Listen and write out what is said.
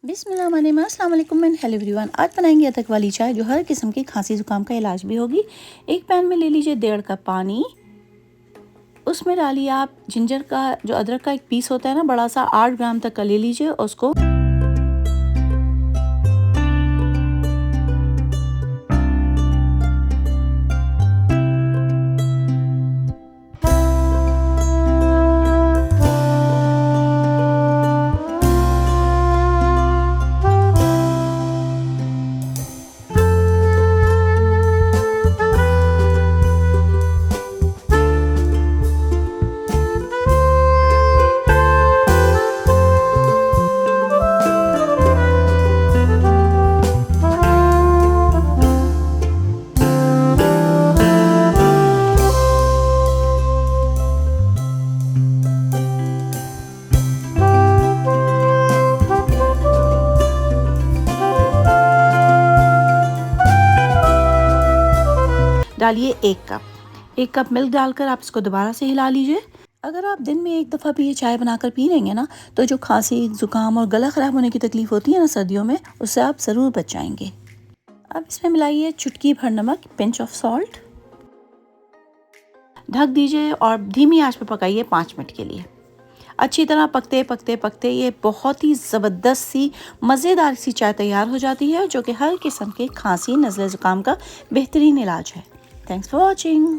बिस्मिल्लाहिर्रहमानिर्रहीम, अस्सलाम वालेकुम एंड हेलो एवरीवन। आज बनाएंगे अदरक वाली चाय जो हर किस्म की खांसी ज़ुकाम का इलाज भी होगी। एक पैन में ले लीजिए 1.5 कप पानी। उसमें डालिए आप जिंजर का, जो अदरक का एक पीस होता है ना बड़ा सा, 8 ग्राम तक का ले लीजिए। उसको डालिए 1 कप मिल्क डालकर आप इसको दोबारा से हिला लीजिए। अगर आप दिन में एक दफ़ा भी ये चाय बनाकर पी लेंगे ना, तो जो खांसी ज़ुकाम और गला ख़राब होने की तकलीफ़ होती है ना सर्दियों में, उससे आप ज़रूर बच जाएंगे। अब इसमें मिलाइए चुटकी भर नमक, पिंच ऑफ सॉल्ट। ढक दीजिए और धीमी आंच पर पकाइए 5 मिनट के लिए। अच्छी तरह पकते पकते पकते ये बहुत ही ज़बरदस्त सी मज़ेदार सी चाय तैयार हो जाती है, जो कि हर किस्म के खांसी नज़ले ज़ुकाम का बेहतरीन इलाज है। Thanks for watching.